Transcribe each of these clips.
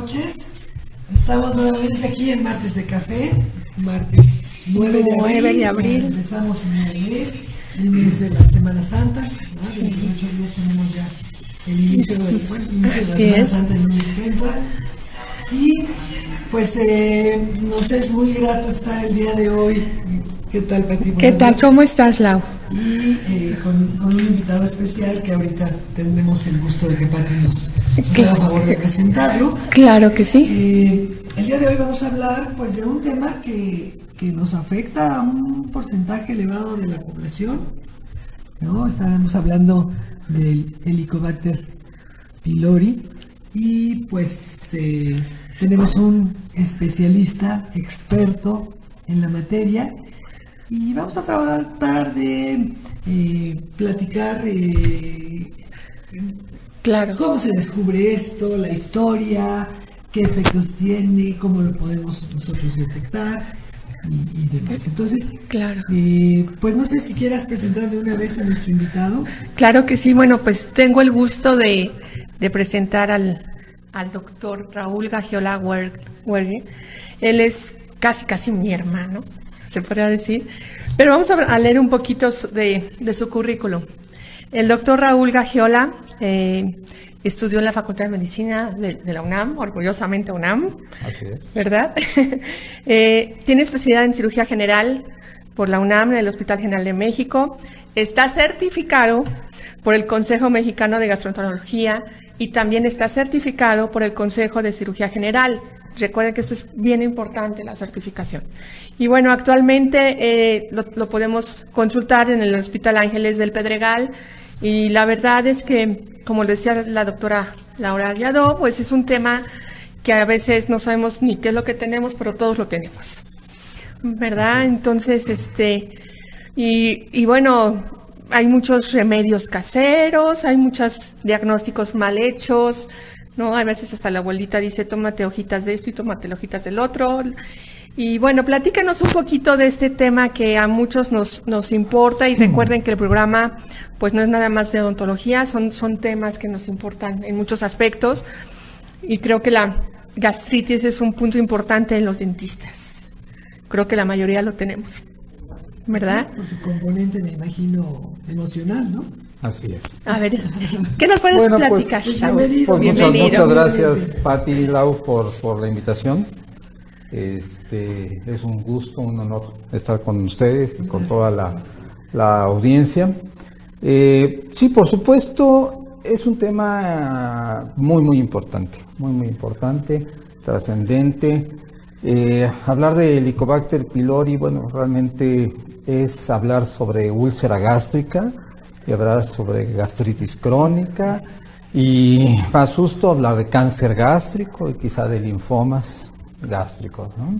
noches. Estamos nuevamente aquí en Martes de Café, martes 9 de abril. Empezamos el mes de la Semana Santa, ¿no? Dentro de 8 días tenemos ya el inicio de la Semana Santa en un encuentro. Y pues nos es muy grato estar el día de hoy. ¿Qué tal, Pati? ¿Qué tal? Noches. ¿Cómo estás, Lau? Y con un invitado especial que ahorita tendremos el gusto de que Pati nos haga favor de presentarlo. Claro que sí. El día de hoy vamos a hablar pues de un tema que nos afecta a un porcentaje elevado de la población, ¿no? Estaremos hablando del Helicobacter pylori y pues tenemos un especialista experto en la materia. Y vamos a tratar de platicar claro. Cómo se descubre esto, la historia, qué efectos tiene, cómo lo podemos nosotros detectar y demás. Entonces, claro. Pues no sé si quieras presentar de una vez a nuestro invitado. Claro que sí. Bueno, pues tengo el gusto de presentar al doctor Raúl Gagiola Huergue. Él es casi mi hermano, se podría decir, pero vamos a leer un poquito de su currículum. El doctor Raúl Gagiola estudió en la Facultad de Medicina de la UNAM, orgullosamente UNAM, ¿verdad? Tiene especialidad en cirugía general por la UNAM en el Hospital General de México. Está certificado por el Consejo Mexicano de Gastroenterología y también está certificado por el Consejo de Cirugía General. Recuerden que esto es bien importante, la certificación. Y bueno, actualmente lo podemos consultar en el Hospital Ángeles del Pedregal. Y la verdad es que, como decía la doctora Laura Guiado, pues es un tema que a veces no sabemos ni qué es lo que tenemos, pero todos lo tenemos, ¿verdad? Entonces, y bueno, hay muchos remedios caseros, hay muchos diagnósticos mal hechos, ¿no? A veces hasta la abuelita dice, tómate hojitas de esto y tómate hojitas del otro. Y bueno, platícanos un poquito de este tema que a muchos nos importa y recuerden que el programa pues no es nada más de odontología, son temas que nos importan en muchos aspectos y creo que la gastritis es un punto importante en los dentistas. Creo que la mayoría lo tenemos, ¿verdad? Por su componente, me imagino, emocional, ¿no? Así es. A ver, ¿qué nos puedes platicar? Bienvenido. Muchas gracias, Pati y Lau, por la invitación. Es un gusto, un honor estar con ustedes y con toda la audiencia. Sí, por supuesto, es un tema muy importante, muy importante, trascendente. Hablar de Helicobacter pylori, bueno, realmente es hablar sobre úlcera gástrica y hablar sobre gastritis crónica y más susto hablar de cáncer gástrico y quizá de linfomas gástricos, ¿no?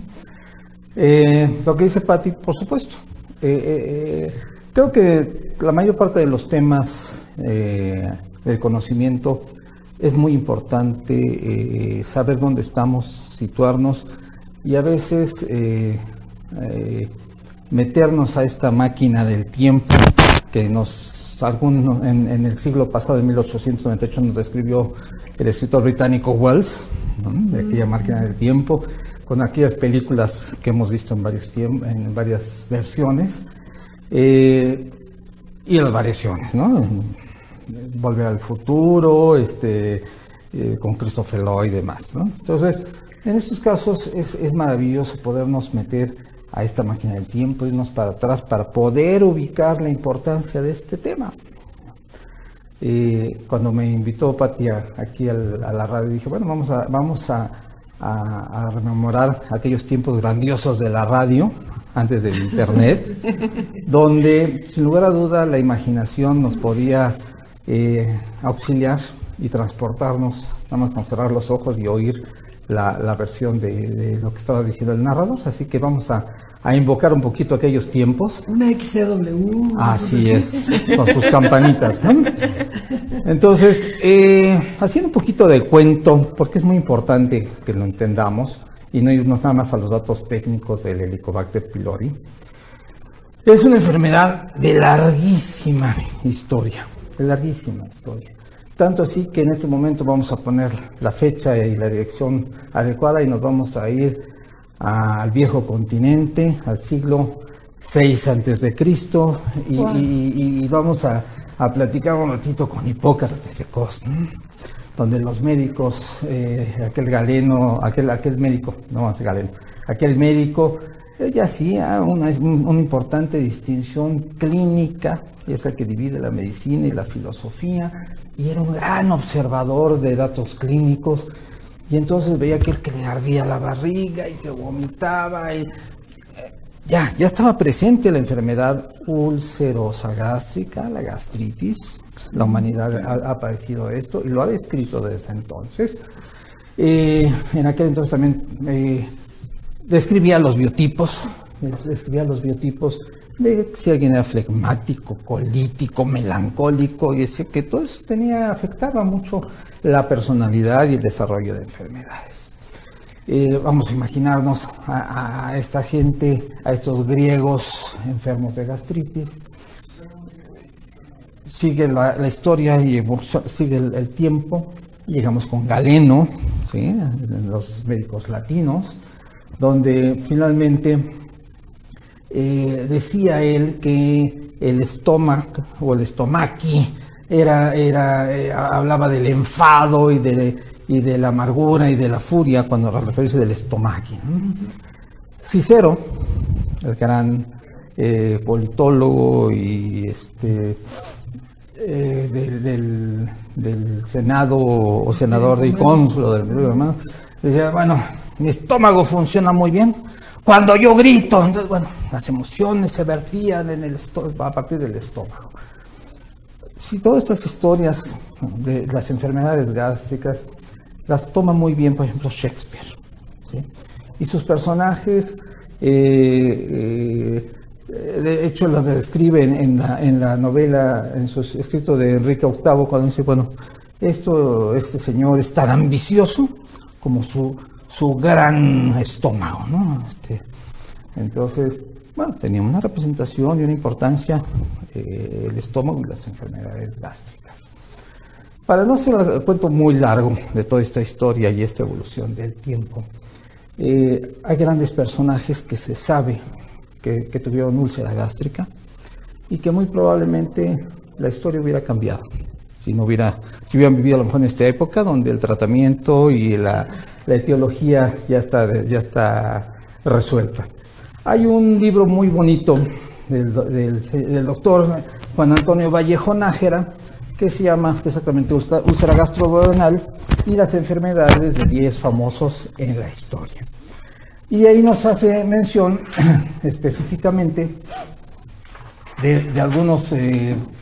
Lo que dice Pati, por supuesto. Creo que la mayor parte de los temas del conocimiento es muy importante saber dónde estamos, situarnos y a veces meternos a esta máquina del tiempo que en el siglo pasado, en 1898, nos describió el escritor británico Wells, ¿no? De aquella máquina del tiempo, con aquellas películas que hemos visto en varias versiones, y las variaciones, ¿no? Volver al futuro, con Christopher Lloyd y demás, ¿no? Entonces, en estos casos es maravilloso podernos meter a esta máquina del tiempo, irnos para atrás para poder ubicar la importancia de este tema. Cuando me invitó Pati aquí a la radio, dije, bueno, vamos a rememorar aquellos tiempos grandiosos de la radio, antes del internet, donde sin lugar a duda la imaginación nos podía auxiliar y transportarnos, nada más con cerrar los ojos y oír la versión de lo que estaba diciendo el narrador. Así que vamos a invocar un poquito aquellos tiempos. Una XCW. Así es, con sus campanitas, ¿no? Entonces, haciendo un poquito de cuento, porque es muy importante que lo entendamos y no irnos nada más a los datos técnicos del Helicobacter pylori. Es una enfermedad de larguísima historia. Tanto así que en este momento vamos a poner la fecha y la dirección adecuada y nos vamos a ir al viejo continente, al siglo VI antes de Cristo, y vamos a platicar un ratito con Hipócrates de Cos, ¿no? Donde los médicos, aquel Galeno, aquel médico, no es Galeno, aquel médico ya hacía una importante distinción clínica, esa que divide la medicina y la filosofía, y era un gran observador de datos clínicos, y entonces veía que le ardía la barriga y que vomitaba, y ya estaba presente la enfermedad ulcerosa gástrica, la gastritis. La humanidad ha padecido esto y lo ha descrito desde entonces. En aquel entonces también describía los biotipos de si alguien era flegmático, colítico, melancólico, y decía que todo eso afectaba mucho la personalidad y el desarrollo de enfermedades. Vamos a imaginarnos a esta gente, a estos griegos enfermos de gastritis. Sigue la historia y sigue el tiempo, y llegamos con Galeno, ¿sí? Los médicos latinos, donde finalmente decía él que el estómago o el estomaqui hablaba del enfado y de la amargura y de la furia cuando referirse del estomaqui, ¿no? Cicero, el gran politólogo y del Senado o senador y cónsul del Imperio Romano, decía, bueno, mi estómago funciona muy bien cuando yo grito. Entonces, bueno, las emociones se vertían a partir del estómago. Si todas estas historias de las enfermedades gástricas las toma muy bien, por ejemplo, Shakespeare, ¿sí? Y sus personajes, de hecho, las describe en la novela, en su escrito de Enrique VIII, cuando dice, bueno, este señor es tan ambicioso como su gran estómago, ¿no? Entonces, bueno, tenía una representación y una importancia el estómago y las enfermedades gástricas. Para no hacer el cuento muy largo de toda esta historia y esta evolución del tiempo, hay grandes personajes que se sabe que tuvieron úlcera gástrica y que muy probablemente la historia hubiera cambiado si hubieran vivido a lo mejor en esta época donde el tratamiento y la etiología ya está resuelta. Hay un libro muy bonito del doctor Juan Antonio Vallejo Nájera que se llama exactamente úlcera gastroduodenal y las enfermedades de 10 famosos en la historia. Y ahí nos hace mención específicamente de algunos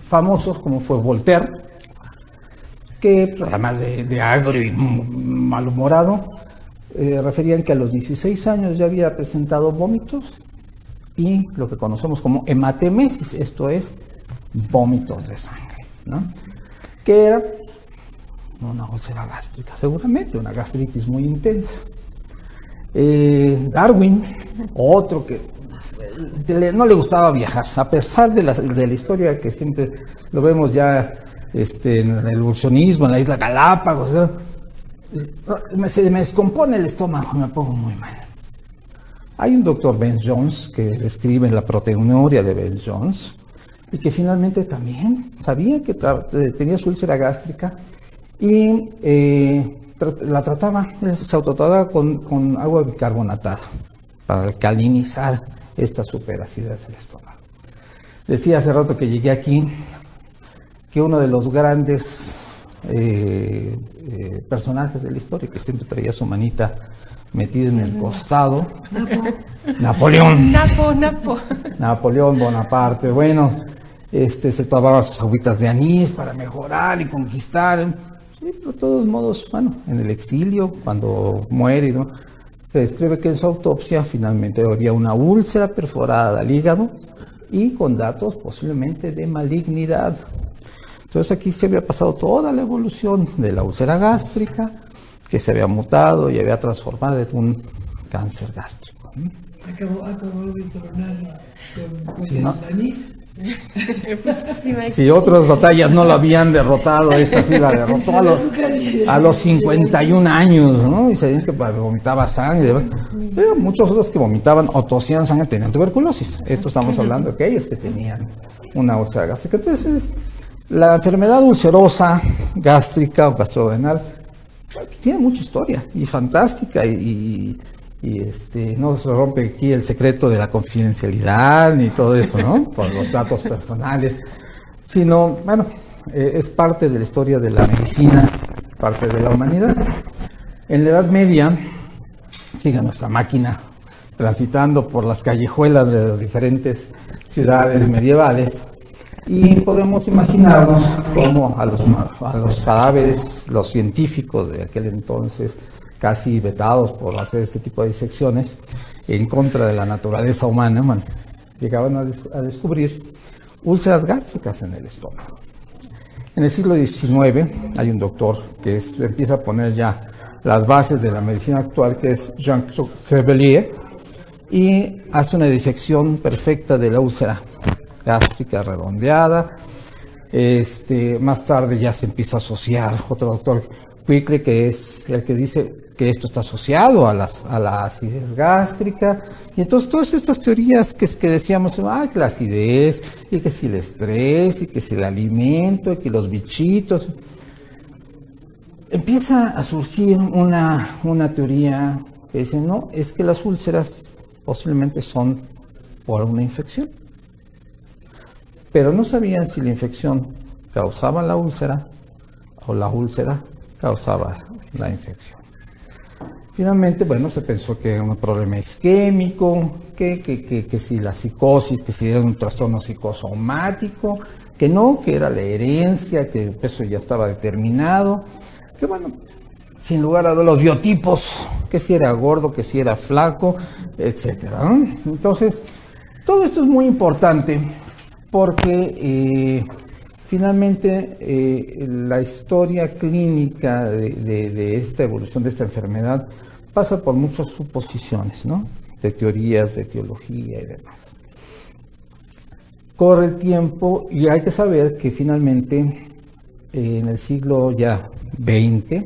famosos, como fue Voltaire, que además de agrio y malhumorado, referían que a los 16 años ya había presentado vómitos y lo que conocemos como hematemesis, esto es, vómitos de sangre, ¿no? Que era una úlcera gástrica, seguramente una gastritis muy intensa. Darwin, otro que no le gustaba viajar, a pesar de la historia que siempre lo vemos ya en el evolucionismo, en la isla Galápagos, se me descompone el estómago, me pongo muy mal. Hay un doctor Ben Jones que describe la proteinuria de Ben Jones y que finalmente también sabía que tenía su úlcera gástrica y la trataba, se autotrataba con agua bicarbonatada para alcalinizar esta superacidez del estómago. Decía hace rato que llegué aquí que uno de los grandes personajes de la historia, que siempre traía su manita metida en el costado, Napoleón. Napoleón Bonaparte. Bueno, se tomaba sus agüitas de anís para mejorar y conquistar. Sí, pero de todos modos, bueno, en el exilio, cuando muere, ¿no? Se describe que en su autopsia finalmente había una úlcera perforada al hígado y con datos posiblemente de malignidad. Entonces aquí se había pasado toda la evolución de la úlcera gástrica, que se había mutado y había transformado en un cáncer gástrico. Acabó de tronar con sí, el ¿no? anís. Pues, sí, Si otras batallas no lo habían derrotado, esta sí la derrotó a los 51 años, ¿no? Y se dice que vomitaba sangre. Pero muchos otros que vomitaban o tosían sangre tenían tuberculosis. Esto estamos hablando de aquellos que tenían una úlcera gástrica. Entonces, la enfermedad ulcerosa gástrica o gastrodenal tiene mucha historia y fantástica y no se rompe aquí el secreto de la confidencialidad ni todo eso, ¿no? Por los datos personales, sino, bueno, es parte de la historia de la medicina, parte de la humanidad. En la Edad Media, sigue nuestra máquina transitando por las callejuelas de las diferentes ciudades medievales y podemos imaginarnos cómo a los cadáveres, los científicos de aquel entonces, casi vetados por hacer este tipo de disecciones en contra de la naturaleza humana, bueno, llegaban a descubrir úlceras gástricas en el estómago. En el siglo XIX hay un doctor que empieza a poner ya las bases de la medicina actual, que es Jean Crevellier, y hace una disección perfecta de la úlcera gástrica redondeada. Más tarde ya se empieza a asociar otro doctor, Quickly, que es el que dice que esto está asociado a la acidez gástrica, y entonces todas estas teorías que decíamos, que la acidez, y que si el estrés, y que si el alimento, y que los bichitos, empieza a surgir una teoría que dice, no, es que las úlceras posiblemente son por una infección, pero no sabían si la infección causaba la úlcera o la úlcera causaba la infección. Finalmente, bueno, se pensó que era un problema isquémico, que si la psicosis, que si era un trastorno psicosomático, que no, que era la herencia, que el peso ya estaba determinado, que bueno, sin lugar a los biotipos, que si era gordo, que si era flaco, etcétera, ¿no? Entonces, todo esto es muy importante porque finalmente la historia clínica de esta evolución de esta enfermedad pasa por muchas suposiciones, ¿no? De teorías, de etiología y demás. Corre el tiempo y hay que saber que finalmente en el siglo ya XX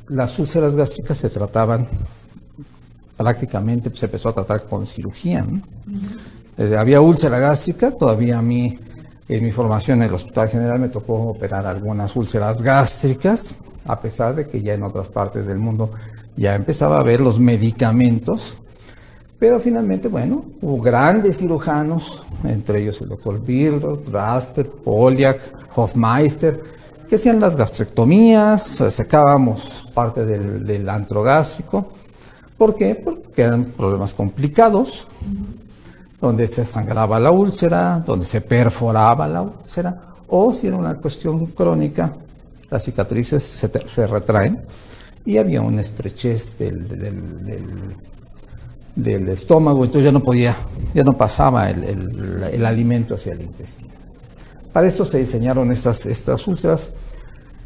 las úlceras gástricas se trataban prácticamente, se empezó a tratar con cirugía, ¿no? Había úlcera gástrica, todavía a mí en mi formación en el Hospital General me tocó operar algunas úlceras gástricas, a pesar de que ya en otras partes del mundo ya empezaba a haber los medicamentos, pero finalmente, bueno, hubo grandes cirujanos, entre ellos el doctor Billroth, Raster, Poliak, Hofmeister, que hacían las gastrectomías, sacábamos parte del antro gástrico. ¿Por qué? Porque eran problemas complicados, donde se sangraba la úlcera, donde se perforaba la úlcera, o si era una cuestión crónica, las cicatrices se retraen y había una estrechez del estómago, entonces ya no pasaba el alimento hacia el intestino. Para esto se diseñaron estas úlceras.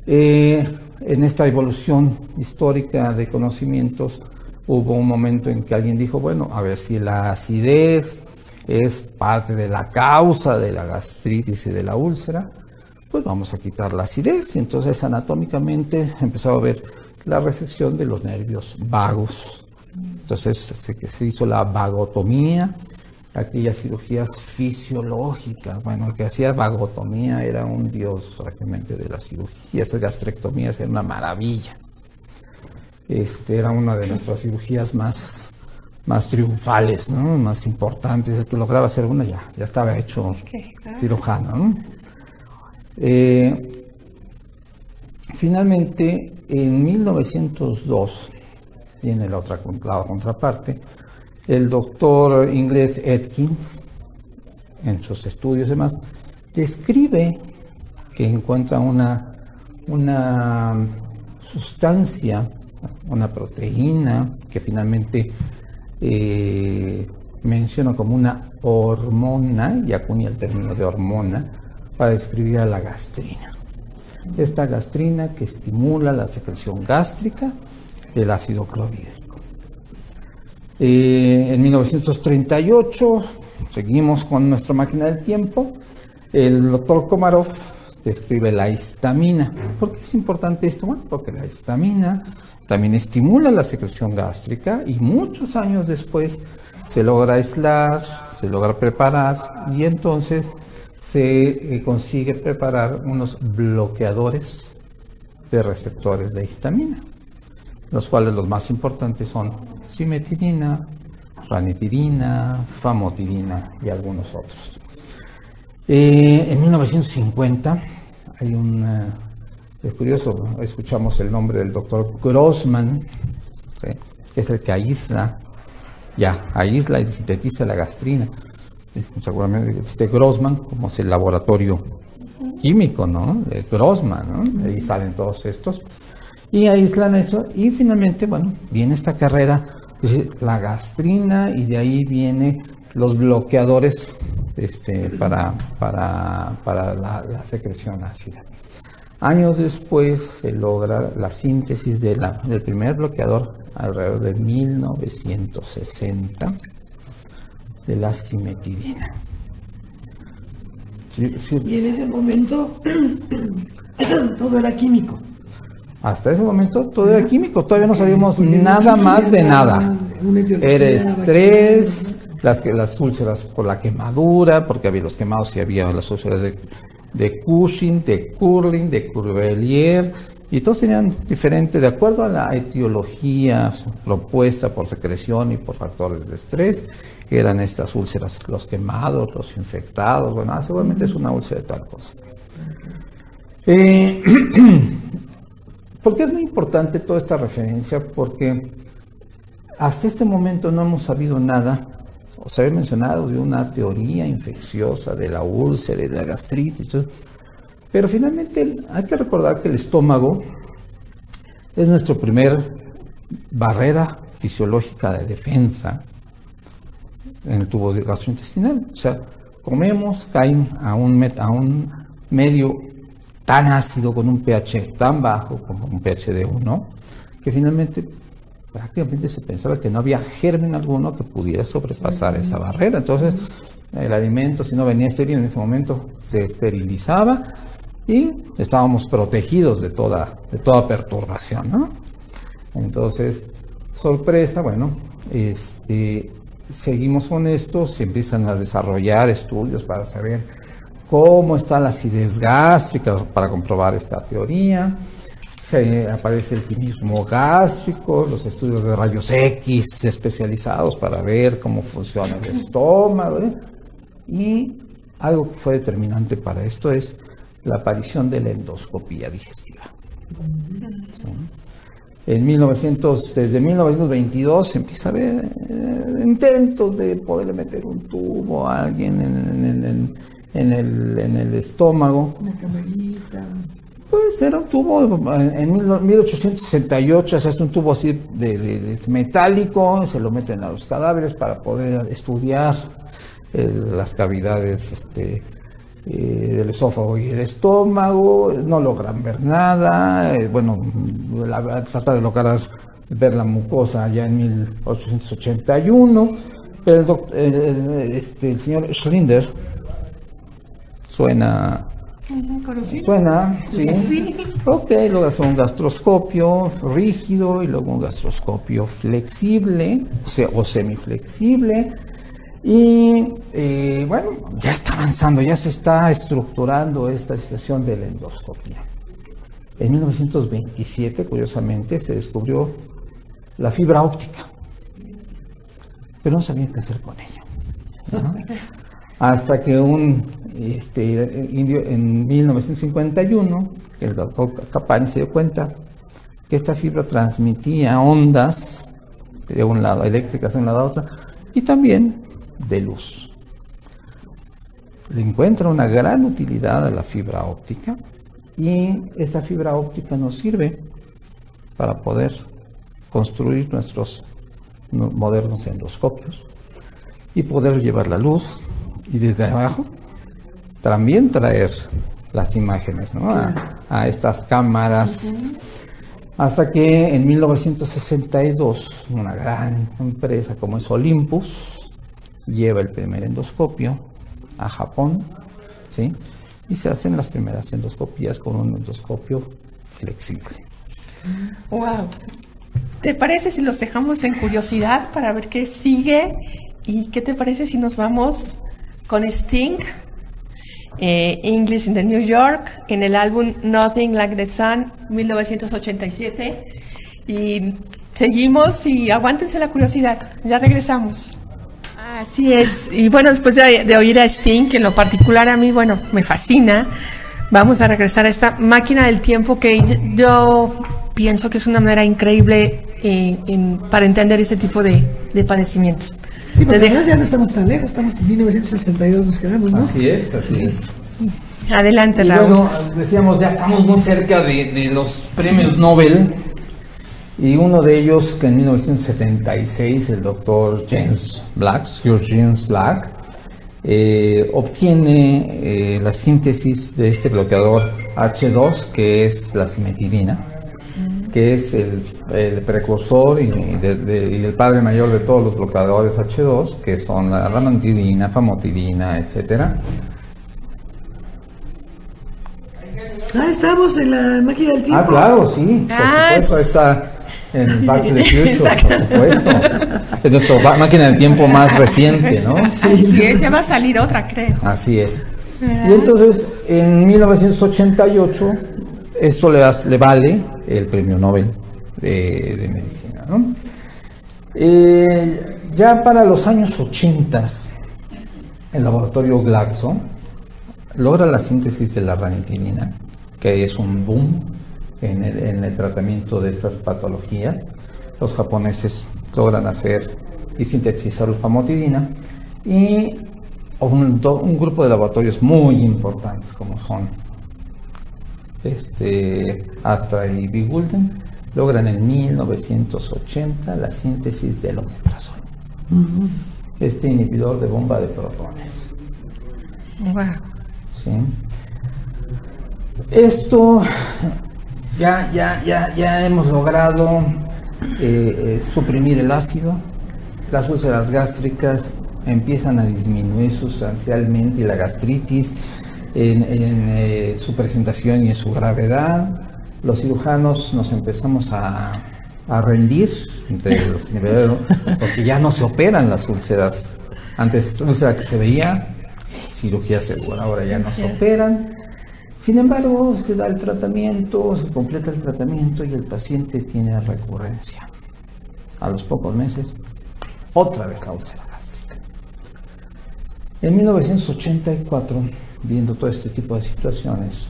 En esta evolución histórica de conocimientos hubo un momento en que alguien dijo, bueno, a ver si la acidez es parte de la causa de la gastritis y de la úlcera, pues vamos a quitar la acidez. Y entonces anatómicamente empezó a ver la resección de los nervios vagos. Entonces se hizo la vagotomía, aquellas cirugías fisiológicas. Bueno, el que hacía vagotomía era un dios prácticamente de la cirugía. Esas gastrectomías eran una maravilla. Era una de nuestras cirugías más triunfales, ¿no? Más importantes. El que lograba hacer una ya estaba hecho cirujano, ¿no? Finalmente, en 1902, viene la contraparte, el doctor inglés Atkins, en sus estudios y demás, describe que encuentra una sustancia, una proteína, que finalmente menciona como una hormona, y acuña el término de hormona, para describir a la gastrina. Esta gastrina que estimula la secreción gástrica del ácido clorhídrico. En 1938 seguimos con nuestra máquina del tiempo. El doctor Komarov describe la histamina. ¿Por qué es importante esto? Bueno, porque la histamina también estimula la secreción gástrica y muchos años después se logra aislar, se logra preparar y entonces se consigue preparar unos bloqueadores de receptores de histamina, los cuales los más importantes son cimetidina, ranitidina, famotidina y algunos otros. En 1950 hay es curioso, escuchamos el nombre del doctor Grossman, ¿sí?, que es el que aísla y sintetiza la gastrina. Seguramente Grossman, como es el laboratorio químico, ¿no?, de Grossman, ¿no? Ahí salen todos estos y aíslan eso y finalmente, bueno, viene esta carrera, es decir, la gastrina, y de ahí viene los bloqueadores para la secreción ácida. Años después se logra la síntesis del primer bloqueador alrededor de 1960 de la cimetidina. Y en ese momento todo era químico. Hasta ese momento todo era químico, todavía no sabíamos nada más de nada. Era estrés, las úlceras por la quemadura, porque había los quemados y había las úlceras de Cushing, de Curling, de Curbelier, y todos tenían diferente, de acuerdo a la etiología propuesta por secreción y por factores de estrés, eran estas úlceras, los quemados, los infectados, bueno, seguramente es una úlcera de tal cosa. ¿Por qué es muy importante toda esta referencia? Porque hasta este momento no hemos sabido nada, o se había mencionado de una teoría infecciosa de la úlcera y de la gastritis, pero finalmente hay que recordar que el estómago es nuestra primer barrera fisiológica de defensa en el tubo gastrointestinal. O sea, comemos, caen a un medio tan ácido con un pH tan bajo como un pH de 1, que finalmente prácticamente se pensaba que no había germen alguno que pudiera sobrepasar esa barrera. Entonces, el alimento, si no venía estéril en ese momento, se esterilizaba y estábamos protegidos de toda perturbación, ¿no? Entonces, sorpresa, bueno, seguimos con esto, se empiezan a desarrollar estudios para saber cómo está la acidez gástrica, para comprobar esta teoría. Aparece el quimismo gástrico, los estudios de rayos X especializados para ver cómo funciona el estómago, ¿eh? Y algo que fue determinante para esto es la aparición de la endoscopía digestiva. ¿Sí? Desde 1922 se empieza a ver intentos de poderle meter un tubo a alguien en el estómago. Una camarita. Pues era un tubo, en 1868 se hace un tubo así de metálico, se lo meten a los cadáveres para poder estudiar las cavidades del esófago y el estómago. No logran ver nada, trata de lograr ver la mucosa ya en 1881, pero el señor Schlinder suena, sí. Ok, luego hace un gastroscopio rígido y luego un gastroscopio flexible, o semiflexible. Y ya está avanzando, ya se está estructurando esta situación de la endoscopia. En 1927, curiosamente, se descubrió la fibra óptica, pero no sabían qué hacer con ella, ¿no? Hasta que un indio en 1951, el doctor Capani se dio cuenta que esta fibra transmitía ondas de un lado, eléctricas de un lado a otro, y también de luz. Le encuentra una gran utilidad a la fibra óptica, y esta fibra óptica nos sirve para poder construir nuestros modernos endoscopios y poder llevar la luz y desde abajo también traer las imágenes, ¿no? a estas cámaras. Hasta que en 1962 una gran empresa como es Olympus lleva el primer endoscopio a Japón, ¿sí? Y se hacen las primeras endoscopías con un endoscopio flexible. Wow. ¿Te parece si los dejamos en curiosidad para ver qué sigue? ¿Y qué te parece si nos vamos con Sting, English in the New York, en el álbum Nothing Like the Sun, 1987? Y seguimos y aguántense la curiosidad, ya regresamos. Así es, y bueno, después de oír a Sting, que en lo particular a mí, bueno, me fascina, vamos a regresar a esta máquina del tiempo que yo pienso que es una manera increíble para entender este tipo de padecimientos. Sí, porque además ya no estamos tan lejos, estamos en 1962, nos quedamos, ¿no? Así es, así es. Adelante, Y Raúl. bueno, decíamos, ya estamos muy cerca de los premios Nobel, y uno de ellos que en 1976 el doctor Sir James Black, obtiene la síntesis de este bloqueador H2, que es la cimetidina, que es el precursor y el padre mayor de todos los bloqueadores H2, que son la ranitidina, famotidina, etcétera. Estamos en la máquina del tiempo. Claro, sí, por supuesto, ahí está en Back to the Future, por supuesto. Es nuestra máquina del tiempo más reciente, ¿no? Así es, ya va a salir otra, creo. Así es. Y entonces, en 1988, esto le vale el premio Nobel de Medicina, ¿no? Ya para los años 80, el laboratorio Glaxo logra la síntesis de la ranitidina, que es un boom en el tratamiento de estas patologías. Los japoneses logran hacer y sintetizar la famotidina, y un grupo de laboratorios muy importantes como son Astra y Bigulden logran en 1980 la síntesis del omeprazol, este inhibidor de bomba de protones. Wow. ¿Sí? Esto ya hemos logrado suprimir el ácido, las úlceras gástricas empiezan a disminuir sustancialmente, y la gastritis en su presentación y en su gravedad. Los cirujanos nos empezamos a rendir entre los niveles, porque ya no se operan las úlceras. Antes, úlcera que se veía, cirugía segura, ahora ya no se operan. Sin embargo, se da el tratamiento, se completa el tratamiento y el paciente tiene recurrencia. A los pocos meses, otra vez la úlcera gástrica. En 1984, viendo todo este tipo de situaciones,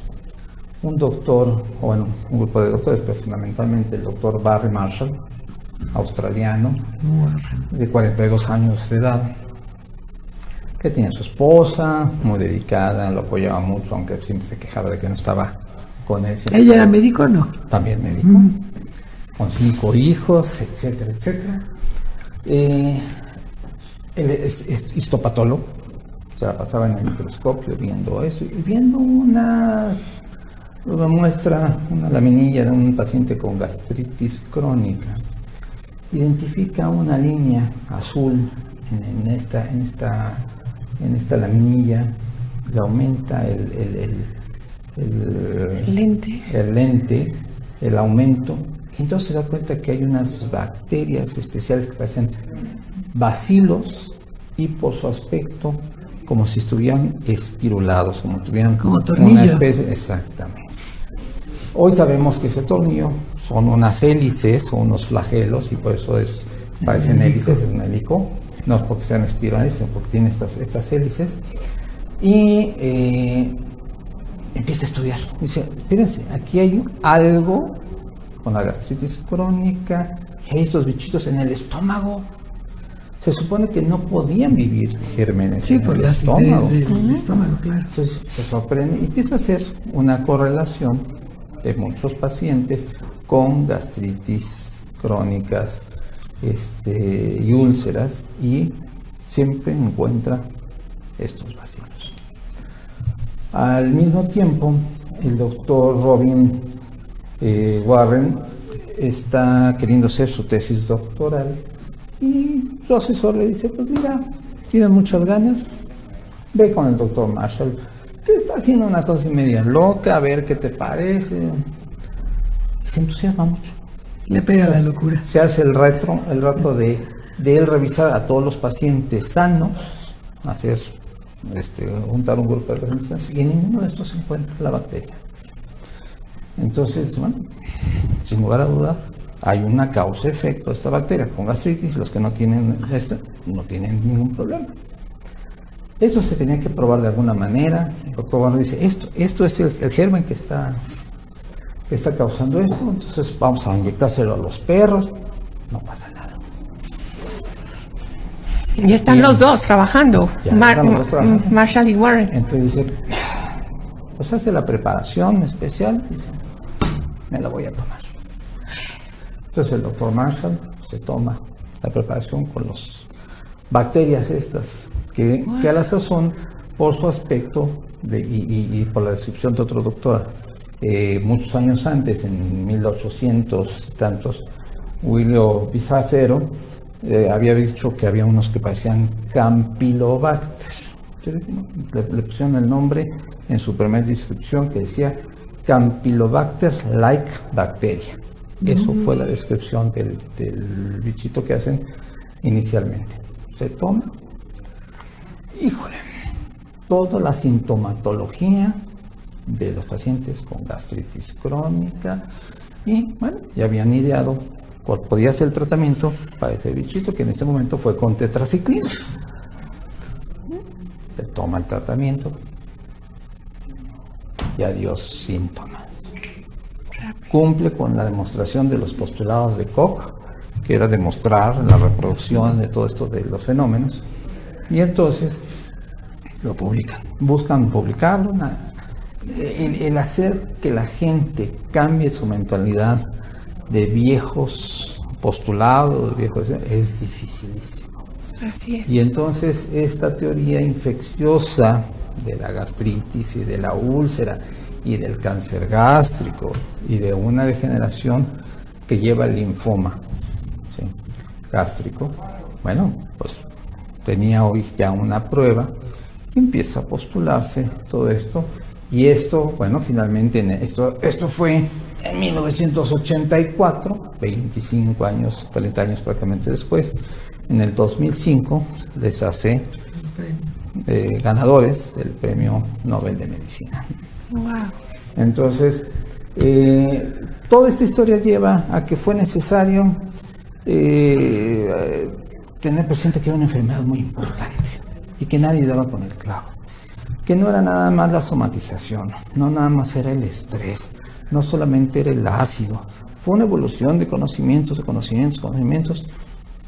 un doctor, o bueno, un grupo de doctores, pero fundamentalmente el doctor Barry Marshall, australiano, de 42 años de edad, que tenía su esposa, muy dedicada, lo apoyaba mucho, aunque siempre se quejaba de que no estaba con él. ¿Ella era médico o no? También médico, con 5 hijos, etcétera, etcétera. Él es histopatólogo, se la pasaba en el microscopio viendo eso, y viendo una muestra, una laminilla de un paciente con gastritis crónica. Identifica una línea azul en esta laminilla, le aumenta el lente, el aumento, y entonces se da cuenta que hay unas bacterias especiales que parecen bacilos, y por su aspecto como si estuvieran espirulados, como tuvieran como tornillo. Una especie, exactamente. Hoy sabemos que ese tornillo son unas hélices o unos flagelos, y por eso parecen hélices, es un helico. No es porque sean espirales, sino porque tiene estas hélices. Y empieza a estudiar. Dice, fíjense, aquí hay algo con la gastritis crónica, y hay estos bichitos en el estómago. Se supone que no podían vivir gérmenes en el estómago. El estómago, claro. Entonces se sorprende y empieza a hacer una correlación de muchos pacientes con gastritis crónicas y úlceras, y siempre encuentra estos bacilos. Al mismo tiempo, el doctor Robin Warren está queriendo hacer su tesis doctoral, y su asesor le dice, pues mira, tienes muchas ganas, ve con el doctor Marshall, que está haciendo una cosa media loca, a ver qué te parece. Y se entusiasma mucho. Le pega la locura. Se hace el reto de él revisar a todos los pacientes sanos, hacer, juntar un grupo de pacientes y en ninguno de estos se encuentra la bacteria. Entonces, bueno, sin lugar a dudas, hay una causa-efecto de esta bacteria con gastritis. Los que no tienen no tienen ningún problema. Esto se tenía que probar de alguna manera. El doctor Warner dice, esto es el germen que está causando esto, entonces vamos a inyectárselo a los perros. No pasa nada. Ya están los dos trabajando, Marshall y Warren. Entonces dice, pues hace la preparación especial y dice, me la voy a tomar. Entonces el doctor Marshall se toma la preparación con las bacterias estas, que a la sazón, por su aspecto y por la descripción de otro doctor, muchos años antes, en 1800 y tantos, William Bizarro había dicho que había unos que parecían Campylobacter. Le pusieron el nombre en su primera descripción que decía Campylobacter-like bacteria. Eso fue la descripción del bichito que hacen inicialmente. Se toma, híjole, toda la sintomatología de los pacientes con gastritis crónica y bueno, ya habían ideado cuál podía ser el tratamiento para ese bichito, que en ese momento fue con tetraciclinas. Se toma el tratamiento y adiós síntomas. Cumple con la demostración de los postulados de Koch, que era demostrar la reproducción de todo esto de los fenómenos, y entonces lo publican, buscan publicarlo. El hacer que la gente cambie su mentalidad de viejos postulados, es dificilísimo. Así es. Y entonces esta teoría infecciosa de la gastritis y de la úlcera y del cáncer gástrico y de una degeneración que lleva al linfoma, ¿sí?, gástrico, bueno, pues tenía hoy ya una prueba y empieza a postularse todo esto. Y esto, bueno, finalmente esto fue en 1984, 25 años, 30 años prácticamente después. En el 2005 les hace ganadores del Premio Nobel de Medicina. Wow. Entonces, toda esta historia lleva a que fue necesario tener presente que era una enfermedad muy importante y que nadie daba con el clavo. Que no era nada más la somatización, no nada más era el estrés, no solamente era el ácido, fue una evolución de conocimientos,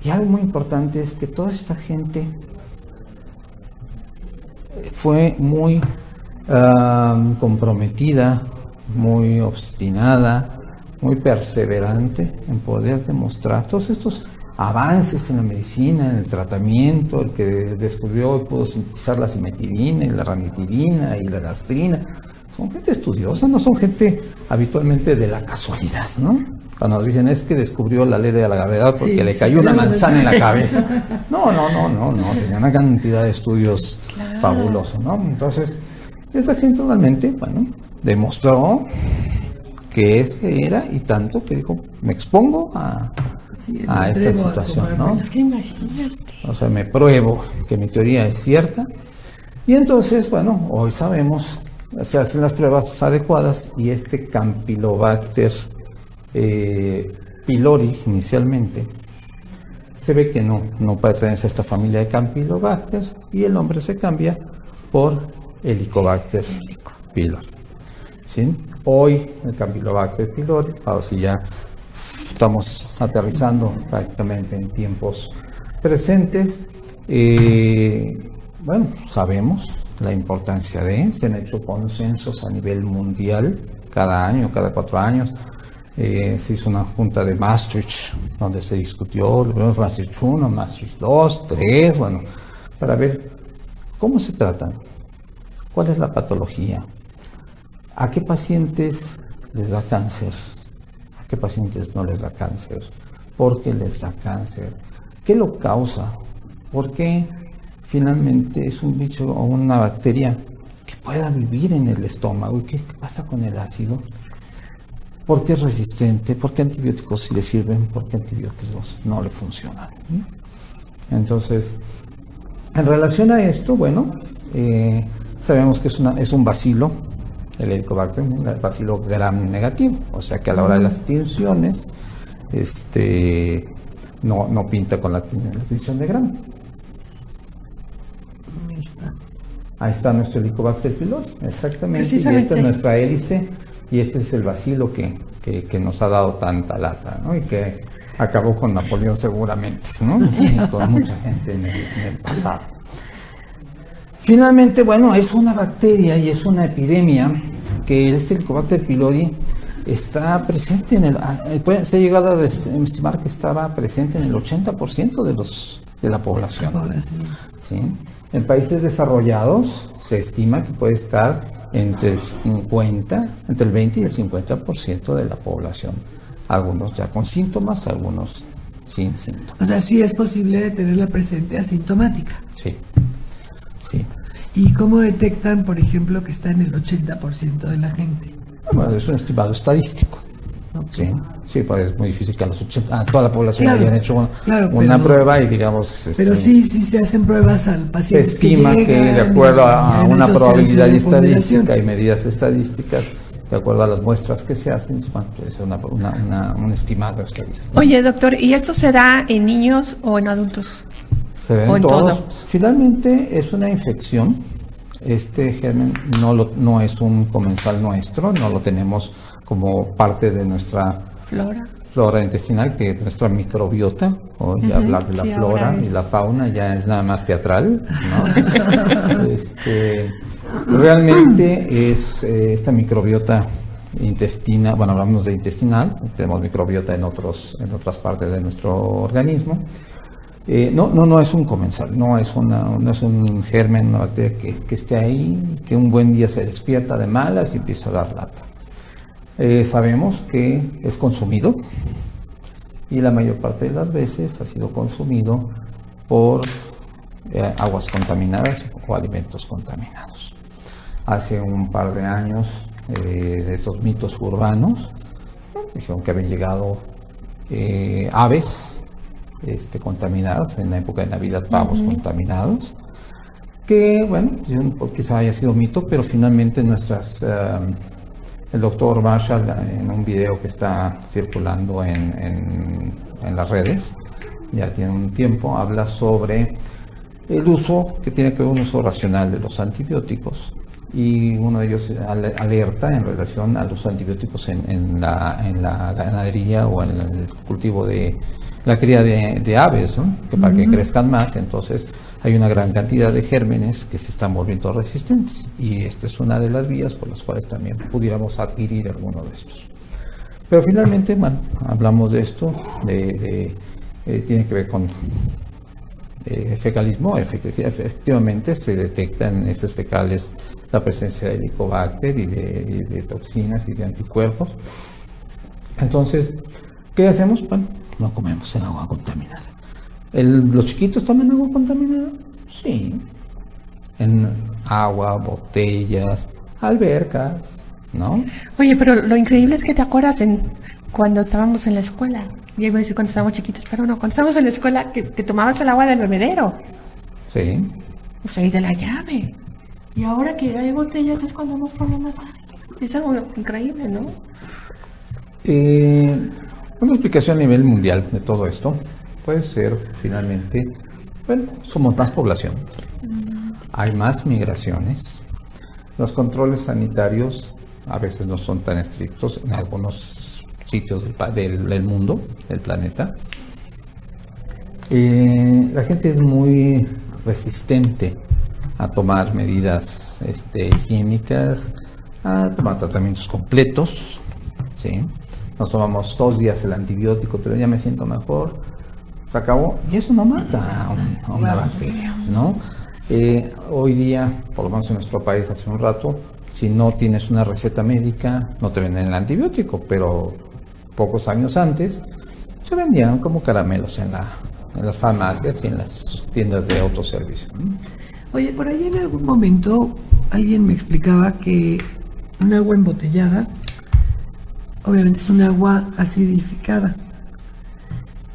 y algo muy importante es que toda esta gente fue muy comprometida, muy obstinada, muy perseverante en poder demostrar todos estos avances en la medicina, en el tratamiento, el que descubrió y pudo sintetizar la cimetidina y la ranitidina y la gastrina. Son gente estudiosa, no son gente habitualmente de la casualidad, ¿no? Cuando nos dicen es que descubrió la ley de la gravedad porque le cayó una manzana en la cabeza. No, tenía una cantidad de estudios fabulosos, ¿no? Entonces, esta gente realmente, bueno, demostró que ese era, y tanto que dijo, me expongo a esta situación, ¿no? Es que imagínate. O sea, me pruebo que mi teoría es cierta. Y entonces, bueno, hoy sabemos, se hacen las pruebas adecuadas y este Campylobacter pylori inicialmente se ve que no pertenece a esta familia de Campylobacter y el nombre se cambia por Helicobacter pylori. ¿Sí? Hoy el Campylobacter pylori, ahora sí ya estamos aterrizando prácticamente en tiempos presentes. Bueno, sabemos la importancia se han hecho consensos a nivel mundial cada año, cada 4 años. Se hizo una junta de Maastricht donde se discutió, lo primero fue Maastricht 1, Maastricht 2, 3, bueno, para ver cómo se tratan, cuál es la patología, a qué pacientes les da cáncer, a qué pacientes no les da cáncer, por qué les da cáncer, qué lo causa, por qué finalmente es un bicho o una bacteria que pueda vivir en el estómago. ¿Y qué pasa con el ácido? ¿Por qué es resistente? ¿Por qué antibióticos sí le sirven? ¿Por qué antibióticos no le funcionan? Entonces, en relación a esto, bueno, sabemos que es un bacilo, el Helicobacter, el bacilo gram negativo, o sea que a la hora de las tinciones, no pinta con la tinción de gram. Ahí está nuestro Helicobacter pylori, exactamente, y esta es nuestra hélice, y este es el bacilo que nos ha dado tanta lata, ¿no? Y que acabó con Napoleón seguramente, ¿no? Y con mucha gente en el pasado. Finalmente, bueno, es una bacteria y es una epidemia que este Helicobacter pylori está presente se ha llegado a estimar que estaba presente en el 80% de la población. ¿Sí? En países desarrollados se estima que puede estar entre el 20 y el 50% de la población. Algunos ya con síntomas, algunos sin síntomas. O sea, sí es posible tenerla presente asintomática. Sí, sí. ¿Y cómo detectan, por ejemplo, que está en el 80% de la gente? Bueno, es un estimado estadístico. Okay. Sí, pues es muy difícil que a toda la población hayan hecho una prueba y digamos... Pero sí se hacen pruebas al paciente. Se estima que de acuerdo a una probabilidad estadística y medidas estadísticas, de acuerdo a las muestras que se hacen, puede ser un estimado estadístico. Oye, doctor, ¿y esto se da en niños o en adultos? Se ven en todos. Finalmente es una infección. Este germen no es un comensal nuestro, no lo tenemos como parte de nuestra flora intestinal, que es nuestra microbiota. Hoy hablar de la flora y la fauna ya es nada más teatral, ¿no? Realmente es esta microbiota intestina, bueno, hablamos de intestinal, tenemos microbiota en otras partes de nuestro organismo. No es un comensal, no es un germen, una bacteria que esté ahí, que un buen día se despierta de malas y empieza a dar lata. Sabemos que es consumido y la mayor parte de las veces ha sido consumido por aguas contaminadas o alimentos contaminados. Hace un par de años, de estos mitos urbanos, dijeron que habían llegado aves contaminadas, en la época de Navidad pavos contaminados, que bueno, quizá haya sido mito, pero finalmente el doctor Marshall, en un video que está circulando en las redes, ya tiene un tiempo, habla sobre el uso que tiene que ver un uso racional de los antibióticos, y uno de ellos alerta en relación a los antibióticos en la ganadería o en el cultivo de la cría de aves, ¿no? Que para que crezcan más, entonces hay una gran cantidad de gérmenes que se están volviendo resistentes, y esta es una de las vías por las cuales también pudiéramos adquirir alguno de estos. Pero finalmente, bueno, hablamos de esto, tiene que ver con fecalismo. Efectivamente se detecta en heces fecales la presencia de Helicobacter y de toxinas y de anticuerpos. Entonces, ¿qué hacemos? Bueno, no comemos en agua contaminada. ¿Los chiquitos toman agua contaminada? Sí. En agua, botellas, albercas, ¿no? Oye, pero lo increíble es que te acuerdas cuando estábamos en la escuela. Yo iba a decir cuando estábamos chiquitos, pero no, cuando estábamos en la escuela que tomabas el agua del bebedero. Sí. O sea, y de la llave. Y ahora que hay botellas es cuando nos ponemos es algo increíble, ¿no? Una explicación a nivel mundial de todo esto puede ser, finalmente, bueno, somos más población, hay más migraciones, los controles sanitarios a veces no son tan estrictos en algunos sitios del mundo, del planeta. La gente es muy resistente a tomar medidas higiénicas, a tomar tratamientos completos, ¿sí? Nos tomamos 2 días el antibiótico, pero ya me siento mejor, se acabó, y eso no mata a una bacteria, ¿no? Hoy día, por lo menos en nuestro país hace un rato, si no tienes una receta médica, no te venden el antibiótico, pero pocos años antes se vendían como caramelos en las farmacias y en las tiendas de autoservicio. Oye, por ahí en algún momento alguien me explicaba que un agua embotellada, obviamente es un agua acidificada,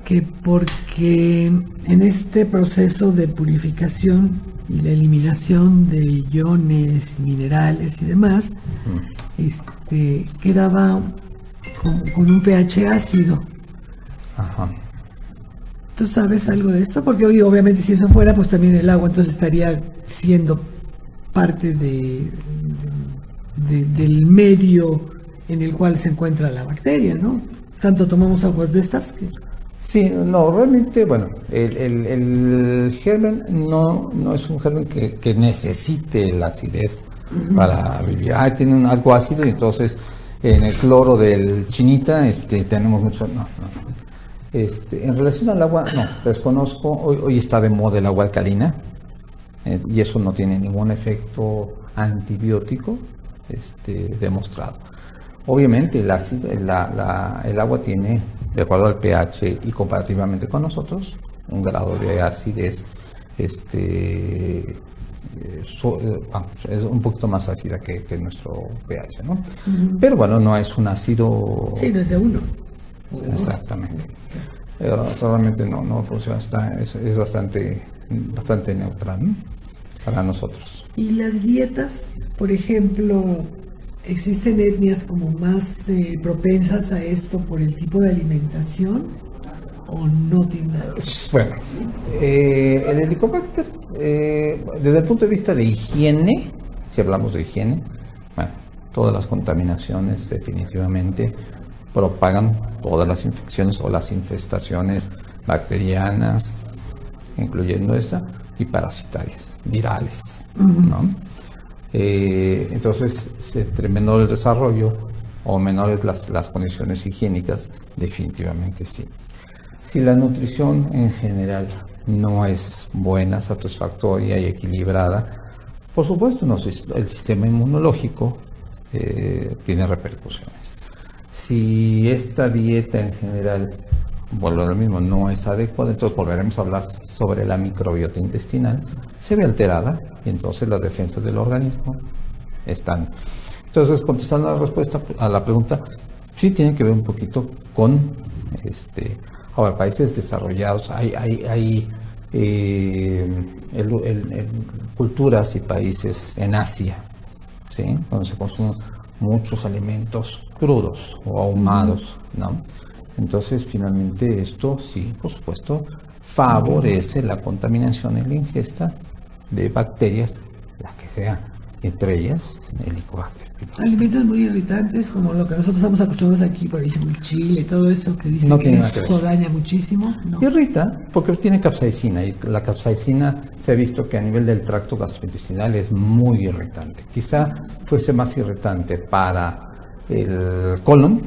que porque en este proceso de purificación y la eliminación de iones, minerales y demás, quedaba con un pH ácido. Ajá. ¿Tú sabes algo de esto? Porque hoy, obviamente, si eso fuera, pues también el agua entonces estaría siendo parte del medio en el cual se encuentra la bacteria, ¿no? Tanto tomamos aguas de estas que... Sí, no, realmente, bueno, el germen no es un germen que necesite la acidez para vivir. Tiene algo ácido y entonces en el cloro del chinita tenemos mucho... No. En relación al agua, no, desconozco. Hoy está de moda el agua alcalina y eso no tiene ningún efecto antibiótico demostrado. Obviamente el agua tiene, de acuerdo al pH y comparativamente con nosotros, un grado de acidez es un poquito más ácida que nuestro pH, ¿no? Pero bueno, no es un ácido... Sí, no es de uno. Exactamente. Realmente no funciona, es bastante neutral, ¿no? Para nosotros. Y las dietas, por ejemplo, ¿existen etnias como más propensas a esto por el tipo de alimentación o no tiene nada? Bueno, el Helicobacter, desde el punto de vista de higiene, si hablamos de higiene, bueno, todas las contaminaciones definitivamente propagan todas las infecciones o las infestaciones bacterianas, incluyendo esta, y parasitarias, virales, ¿no? Entonces, entre menor el desarrollo o menores las condiciones higiénicas, definitivamente sí. Si la nutrición en general no es buena, satisfactoria y equilibrada, por supuesto el sistema inmunológico tiene repercusiones. Si esta dieta en general, vuelvo a lo mismo, no es adecuada, entonces volveremos a hablar sobre la microbiota intestinal, se ve alterada y entonces las defensas del organismo están. Entonces, contestando la respuesta a la pregunta, sí tiene que ver un poquito con ahora, países desarrollados, hay culturas y países en Asia, ¿sí? Donde se consumen muchos alimentos crudos o ahumados, ¿no? Entonces, finalmente, esto sí, por supuesto, favorece la contaminación en la ingesta de bacterias, la que sea, entre ellas Helicobacter pylori. Alimentos muy irritantes, como lo que nosotros estamos acostumbrados aquí, por ejemplo, el chile, todo eso que dicen No que tiene nada que eso ver. daña muchísimo. No. Irrita porque tiene capsaicina y la capsaicina se ha visto que a nivel del tracto gastrointestinal es muy irritante. Quizá fuese más irritante para el colon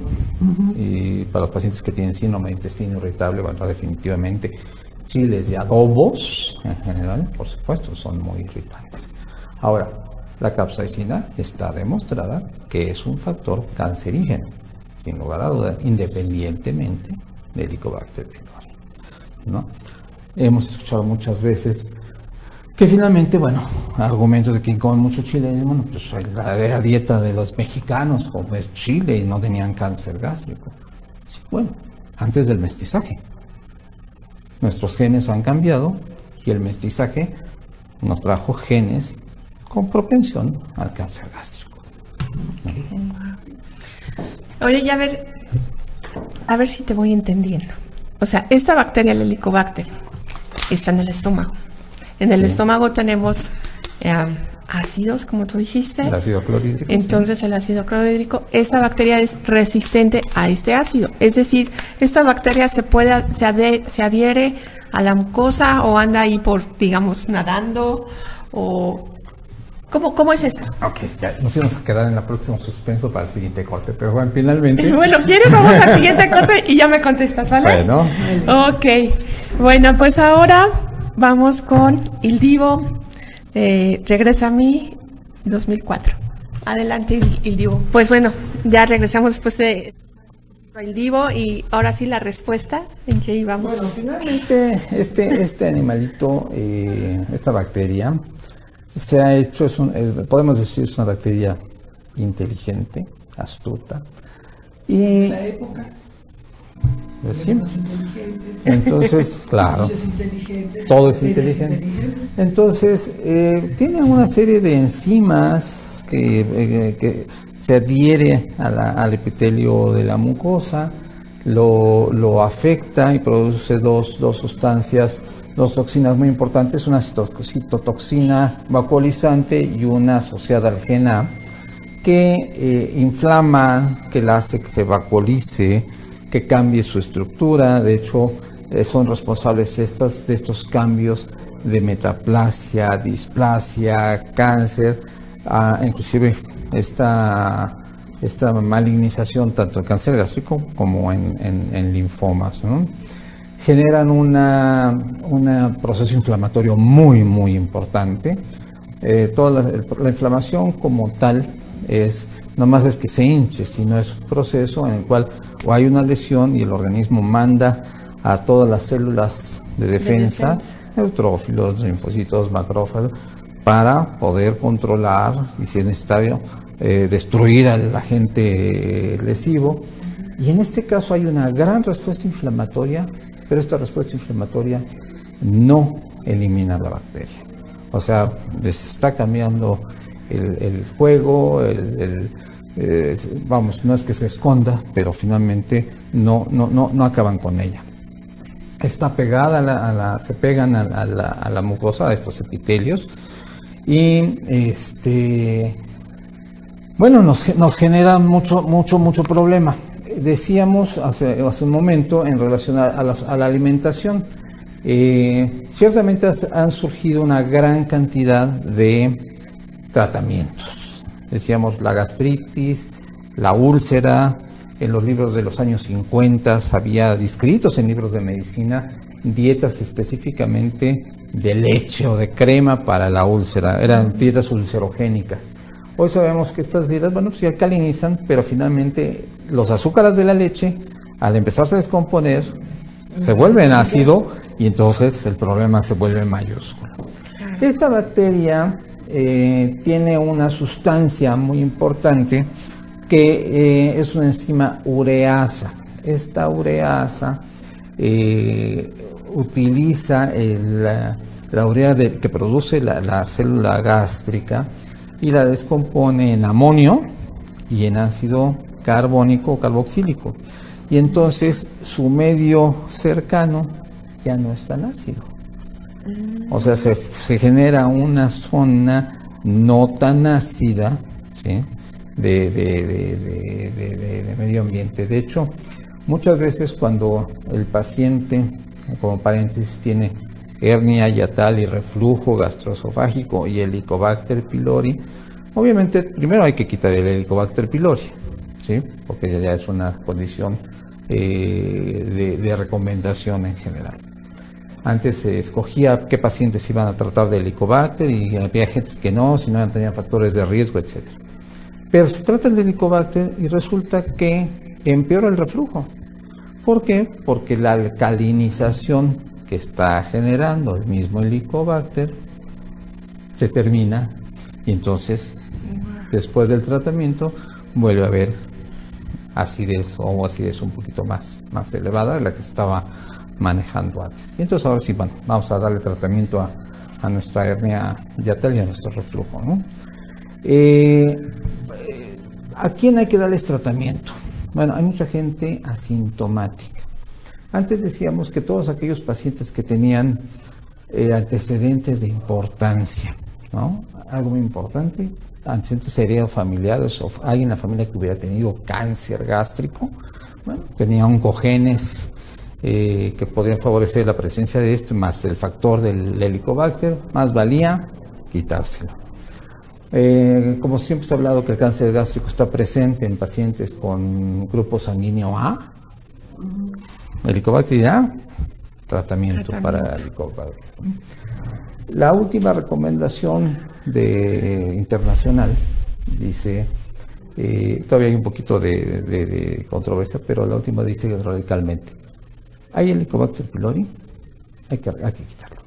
y para los pacientes que tienen síndrome de intestino irritable, bueno, definitivamente chiles y adobos en general, por supuesto, son muy irritantes. Ahora, la capsaicina está demostrada que es un factor cancerígeno, sin lugar a duda, independientemente de Helicobacter pylori, ¿no? Hemos escuchado muchas veces que finalmente, bueno, argumentos de quien come mucho chile, bueno, pues la dieta de los mexicanos comer chile y no tenían cáncer gástrico. Sí, bueno, antes del mestizaje. Nuestros genes han cambiado y el mestizaje nos trajo genes con propensión al cáncer gástrico. Oye, ya a ver si te voy entendiendo. O sea, esta bacteria, el Helicobacter, está en el estómago. En el estómago tenemos ácidos, como tú dijiste. El ácido clorhídrico. Entonces, el ácido clorhídrico, esta bacteria es resistente a este ácido. Es decir, esta bacteria se adhiere a la mucosa o anda ahí digamos, nadando o... ¿Cómo es esto? Ok, ya nos íbamos a quedar en el próximo suspenso para el siguiente corte, pero bueno, finalmente... Bueno, ¿quieres? Vamos al siguiente corte y ya me contestas, ¿vale? Bueno. Ok, bueno, pues ahora vamos con Il Divo, Regresa a mí, 2004. Adelante, Il Divo. Pues bueno, ya regresamos después de El Divo, y ahora sí la respuesta, ¿en qué íbamos? Bueno, finalmente este animalito, esta bacteria, se ha hecho, podemos decir, es una bacteria inteligente, astuta. Y en la época. ¿sí? Entonces, claro, todo es inteligente. Entonces, tiene una serie de enzimas que se adhiere al epitelio de la mucosa, lo afecta y produce dos sustancias, dos toxinas muy importantes, una citotoxina vacuolizante y una asociada al gen A, que inflama, que la hace que se vacuolice, que cambie su estructura. De hecho, son responsables de estos cambios de metaplasia, displasia, cáncer, inclusive esta malignización tanto en cáncer gástrico como en linfomas, ¿no? Generan un proceso inflamatorio muy, muy importante. Toda la inflamación como tal no más es que se hinche, sino es un proceso en el cual hay una lesión y el organismo manda a todas las células de defensa, neutrófilos, linfocitos, macrófagos, para poder controlar y, si es necesario, destruir al agente lesivo. Y en este caso hay una gran respuesta inflamatoria, pero esta respuesta inflamatoria no elimina la bacteria. O sea, se está cambiando el juego, vamos, no es que se esconda, pero finalmente no acaban con ella. Está pegada se pegan a la mucosa, a estos epitelios, y bueno, nos genera mucho problema. Decíamos hace un momento en relación a la alimentación. Ciertamente han surgido una gran cantidad de tratamientos. Decíamos la gastritis, la úlcera. En los libros de los años 50 había descritos en libros de medicina dietas específicamente de leche o de crema para la úlcera. Eran dietas ulcerogénicas. Hoy sabemos que estas dietas, bueno, pues sí alcalinizan, pero finalmente los azúcares de la leche, al empezarse a descomponer, se vuelven ácido y entonces el problema se vuelve mayúsculo. Esta bacteria tiene una sustancia muy importante que es una enzima ureasa. Esta ureasa utiliza la urea que produce la célula gástrica y la descompone en amonio y en ácido carbónico o carboxílico. Y entonces su medio cercano ya no es tan ácido. O sea, se genera una zona no tan ácida, ¿sí?, de medio ambiente. De hecho, muchas veces cuando el paciente, como paréntesis, tiene hernia hiatal y reflujo gastroesofágico y Helicobacter pylori, obviamente primero hay que quitar el Helicobacter pylori, ¿sí?, porque ya es una condición de recomendación en general. Antes se escogía qué pacientes iban a tratar de Helicobacter y había gente que no, si no tenían factores de riesgo, etc. Pero se trata del Helicobacter y resulta que empeora el reflujo. ¿Por qué? Porque la alcalinización que está generando el mismo Helicobacter se termina y entonces después del tratamiento vuelve a haber acidez o acidez un poquito más elevada de la que se estaba manejando antes. Y entonces ahora sí, bueno, vamos a darle tratamiento a nuestra hernia hiatal y a nuestro reflujo, ¿no? ¿A quién hay que darles tratamiento? Bueno, hay mucha gente asintomática. Antes decíamos que todos aquellos pacientes que tenían antecedentes de importancia, ¿no? Algo muy importante, antecedentes heredados familiares o alguien en la familia que hubiera tenido cáncer gástrico, bueno, tenía oncogenes que podrían favorecer la presencia de esto, más el factor del Helicobacter, más valía quitárselo. Como siempre se ha hablado que el cáncer gástrico está presente en pacientes con grupo sanguíneo A, Helicobacter A, tratamiento para Helicobacter. La última recomendación internacional dice Todavía hay un poquito de controversia, pero la última dice radicalmente: ¿hay Helicobacter pylori? Hay que quitarlo.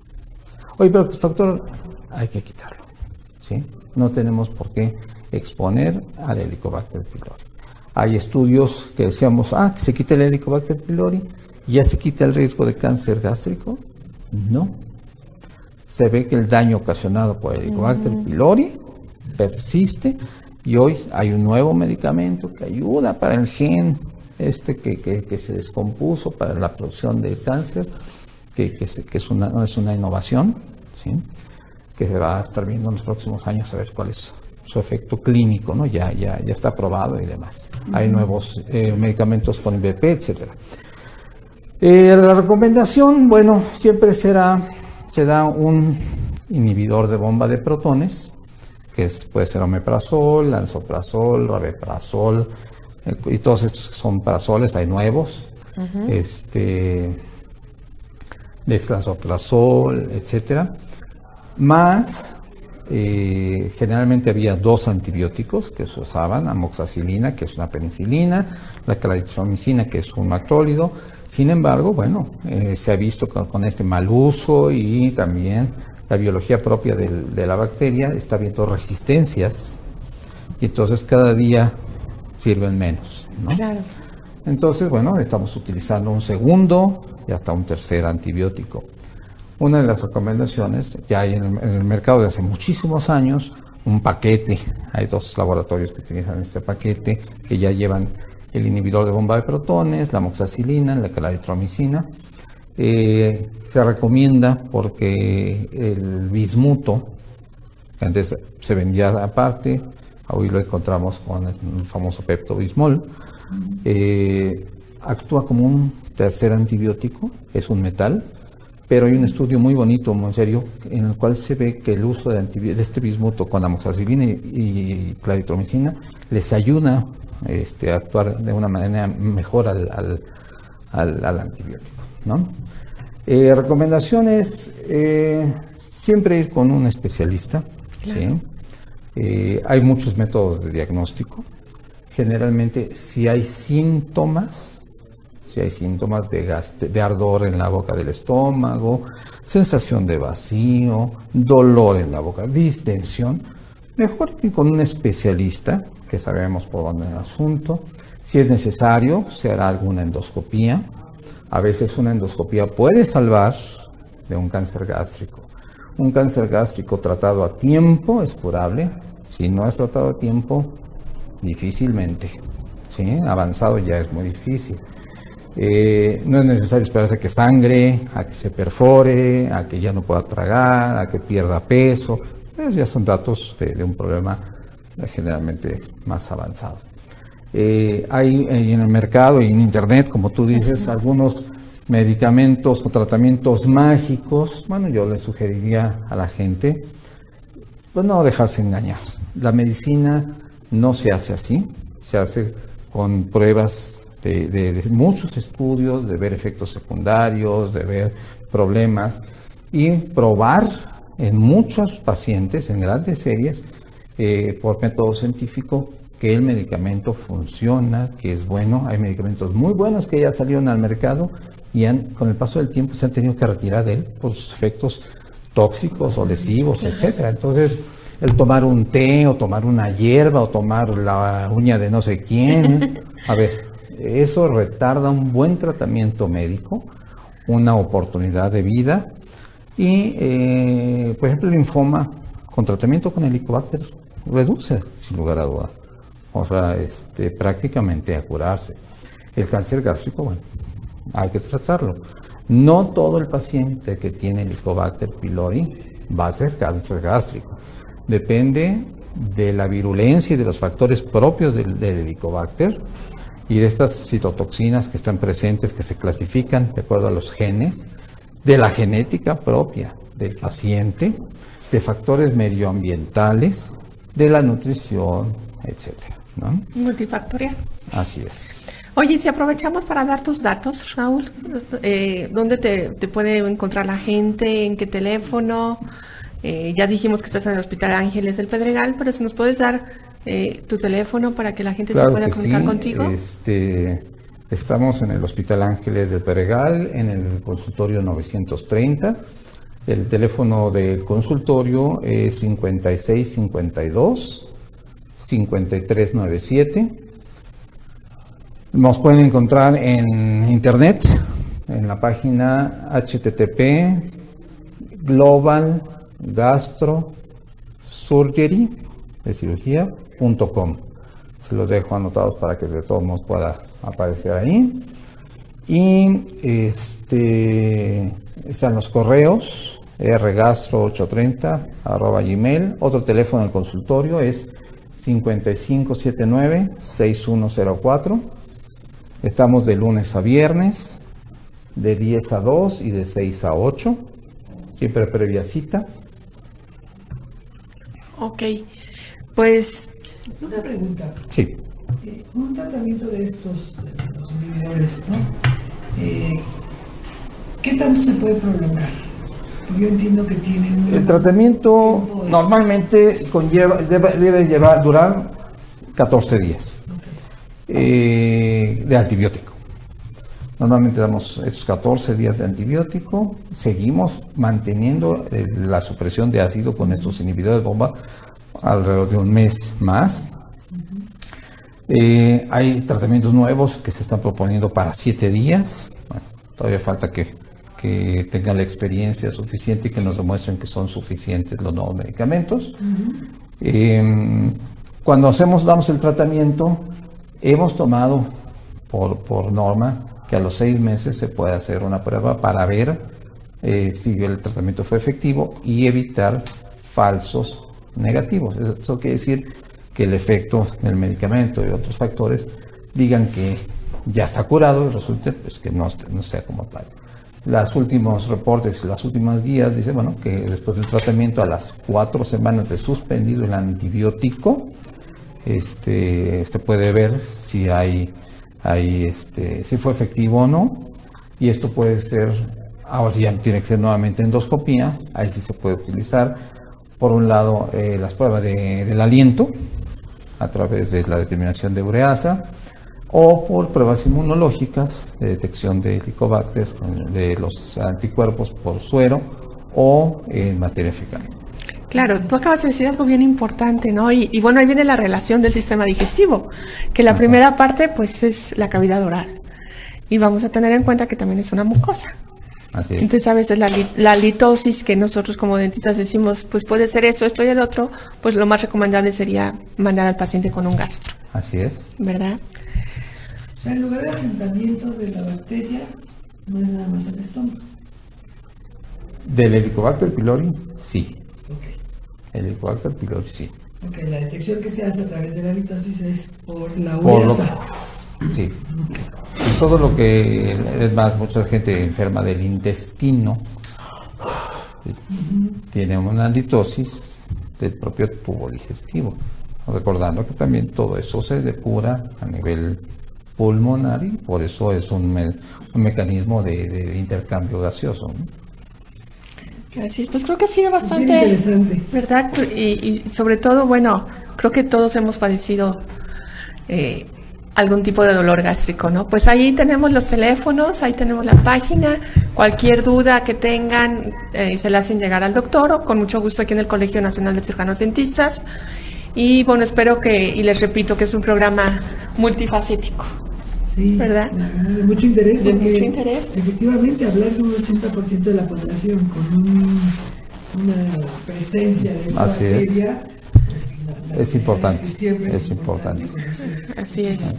Oye, pero doctor, hay que quitarlo, ¿sí? No tenemos por qué exponer al Helicobacter pylori. Hay estudios que decíamos, que se quita el Helicobacter pylori, ¿ya se quita el riesgo de cáncer gástrico? No. Se ve que el daño ocasionado por el Helicobacter pylori persiste, y hoy hay un nuevo medicamento que ayuda para el gen que se descompuso para la producción del cáncer, que es una innovación, ¿sí? Que se va a estar viendo en los próximos años a ver cuál es su efecto clínico, ¿no? Ya está aprobado y demás. Hay nuevos medicamentos con IVP, etcétera. La recomendación, bueno, siempre se da un inhibidor de bomba de protones, que puede ser omeprazol, lansoprazol, rabeprazol, y todos estos que son prazoles, hay nuevos, dexlansoprazol, etcétera. Más, generalmente había 2 antibióticos que se usaban: amoxicilina, que es una penicilina, la claritromicina, que es un macrólido. Sin embargo, bueno, se ha visto con este mal uso, y también la biología propia de la bacteria está viendo resistencias, y entonces cada día sirven menos, ¿no? Claro. Entonces, bueno, estamos utilizando un segundo y hasta un tercer antibiótico. Una de las recomendaciones, ya hay en el mercado de hace muchísimos años, un paquete. Hay 2 laboratorios que utilizan este paquete, que ya llevan el inhibidor de bomba de protones, la amoxicilina, la claritromicina. Se recomienda porque el bismuto, que antes se vendía aparte, hoy lo encontramos con el famoso Pepto-Bismol, actúa como un tercer antibiótico, es un metal, pero hay un estudio muy bonito, muy serio, en el cual se ve que el uso de este bismuto con amoxicilina y claritromicina les ayuda a actuar de una manera mejor al antibiótico, ¿no? Recomendaciones, siempre ir con un especialista, claro. ¿Sí? Hay muchos métodos de diagnóstico. Generalmente, si hay síntomas de ardor en la boca del estómago, sensación de vacío, dolor en la boca, distensión, mejor ir con un especialista, que sabemos por dónde es el asunto. Si es necesario, se hará alguna endoscopía. A veces una endoscopía puede salvar de un cáncer gástrico. Un cáncer gástrico tratado a tiempo es curable. Si no es tratado a tiempo, difícilmente, ¿sí? Avanzado ya es muy difícil. No es necesario esperarse a que sangre, a que se perfore, a que ya no pueda tragar, a que pierda peso. Esos ya son datos de un problema generalmente más avanzado. Hay en el mercado y en internet, como tú dices, algunos medicamentos o tratamientos mágicos. Bueno, yo le sugeriría a la gente, pues, no dejarse engañar. La medicina no se hace así, se hace con pruebas de muchos estudios, de ver efectos secundarios, de ver problemas, y probar en muchos pacientes, en grandes series, por método científico, que el medicamento funciona, que es bueno. Hay medicamentos muy buenos que ya salieron al mercado y con el paso del tiempo se han tenido que retirar de él por sus efectos tóxicos o lesivos, etcétera. Entonces, el tomar un té o tomar una hierba o tomar la uña de no sé quién, a ver, eso retarda un buen tratamiento médico, una oportunidad de vida. Y, por ejemplo, el linfoma con tratamiento con Helicobacter reduce, sin lugar a duda, o sea, prácticamente a curarse. El cáncer gástrico, bueno, hay que tratarlo. No todo el paciente que tiene Helicobacter pylori va a ser cáncer gástrico. Depende de la virulencia y de los factores propios del Helicobacter y de estas citotoxinas que están presentes, que se clasifican de acuerdo a los genes, de la genética propia del paciente, de factores medioambientales, de la nutrición, etcétera, ¿no? Multifactorial. Así es. Oye, si aprovechamos para dar tus datos, Raúl, ¿dónde te puede encontrar la gente? ¿En qué teléfono? Ya dijimos que estás en el Hospital Ángeles del Pedregal, pero si nos puedes dar tu teléfono para que la gente Claro se pueda que comunicar sí. contigo. Estamos en el Hospital Ángeles del Pedregal, en el consultorio 930. El teléfono del consultorio es 5652-5397. Nos pueden encontrar en internet, en la página http://globalgastrosurgery de cirugía.com. Se los dejo anotados para que de todos modos pueda aparecer ahí. Y están los correos rgastro830@gmail. Otro teléfono del consultorio es 5579-6104. Estamos de lunes a viernes, de 10 a 2 y de 6 a 8, siempre previa cita. Ok, pues... Una pregunta. Sí. Un tratamiento de estos, los inhibidores, ¿no? ¿Qué tanto se puede prolongar? Yo entiendo que tiene un... El tratamiento normalmente debe durar 14 días de antibiótico. Normalmente damos estos 14 días de antibiótico, seguimos manteniendo la supresión de ácido con estos inhibidores bomba alrededor de un mes más. Hay tratamientos nuevos que se están proponiendo para 7 días. Bueno, todavía falta que tengan la experiencia suficiente y que nos demuestren que son suficientes los nuevos medicamentos. Cuando damos el tratamiento, hemos tomado por norma que a los 6 meses se puede hacer una prueba para ver si el tratamiento fue efectivo y evitar falsos negativos. Eso quiere decir que el efecto del medicamento y otros factores digan que ya está curado y resulte pues, que no sea como tal. Los últimos reportes, las últimas guías dicen que después del tratamiento a las 4 semanas de suspendido el antibiótico, se puede ver si si fue efectivo o no, y esto puede ser, ahora sí ya tiene que ser nuevamente endoscopía, ahí sí se puede utilizar, por un lado, las pruebas del aliento, a través de la determinación de ureasa, o por pruebas inmunológicas de detección de Helicobacter, de los anticuerpos por suero o en materia fecal. Claro, tú acabas de decir algo bien importante, ¿no? Y bueno, ahí viene la relación del sistema digestivo, que la primera parte pues es la cavidad oral. Y vamos a tener en cuenta que también es una mucosa. Así es. Entonces a veces la litosis que nosotros como dentistas decimos, pues puede ser esto y el otro, pues lo más recomendable sería mandar al paciente con un gastro. Así es. ¿Verdad? O sea, el lugar de asentamiento de la bacteria no es nada más el estómago. Del Helicobacter pylori, sí. Okay. El Helicobacter pylori, sí. Ok, la detección que se hace a través de la litosis es por la ureasa. Sí. Y todo lo que es más, mucha gente enferma del intestino tiene una litosis del propio tubo digestivo. Recordando que también todo eso se depura a nivel pulmonar y por eso es un mecanismo de intercambio gaseoso, ¿no? Así es, pues creo que ha sido bastante bien interesante, ¿verdad? Y sobre todo, bueno, creo que todos hemos padecido algún tipo de dolor gástrico, ¿no? Pues ahí tenemos los teléfonos, ahí tenemos la página, cualquier duda que tengan se la hacen llegar al doctor o con mucho gusto aquí en el Colegio Nacional de Cirujanos Dentistas. Y bueno, espero y les repito que es un programa multifacético. sí, ¿verdad? De mucho interés, De porque mucho interés. efectivamente hablar de un 80% de la población con una presencia de esta Así es. bacteria, pues, Es importante, que siempre es importante. conocer. Así es.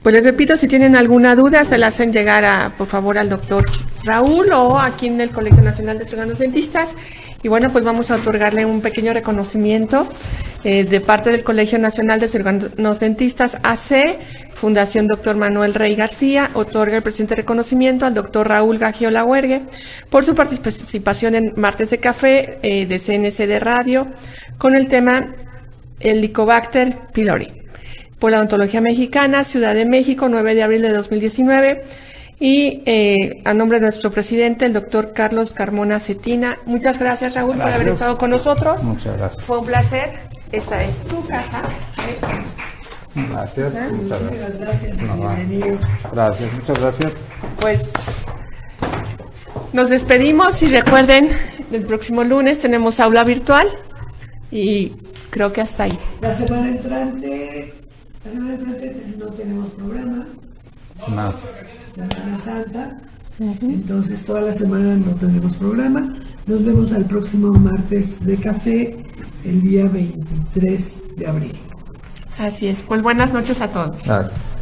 Pues les repito, si tienen alguna duda, se la hacen llegar por favor al doctor Raúl o aquí en el Colegio Nacional de Cirujanos Dentistas. Y bueno, pues vamos a otorgarle un pequeño reconocimiento de parte del Colegio Nacional de Cirujanos Dentistas AC, Fundación Dr. Manuel Rey García, otorga el presente reconocimiento al doctor Raúl Gagiola Huergue por su participación en Martes de Café de CNC de Radio con el tema Helicobacter pylori por la Odontología Mexicana, Ciudad de México, 9 de abril de 2019. Y a nombre de nuestro presidente, el doctor Carlos Carmona Cetina. Muchas gracias, Raúl, por haber estado con nosotros. Muchas gracias. Fue un placer. esta es tu casa. Gracias, muchas Muchas gracias, No, bienvenido. Gracias, muchas gracias. Pues nos despedimos y recuerden, el próximo lunes tenemos aula virtual y creo que hasta ahí. La semana entrante no tenemos programa, Más. Semana Santa, entonces toda la semana no tendremos programa. Nos vemos al próximo martes de café, el día 23 de abril. Así es, pues buenas noches a todos. Gracias.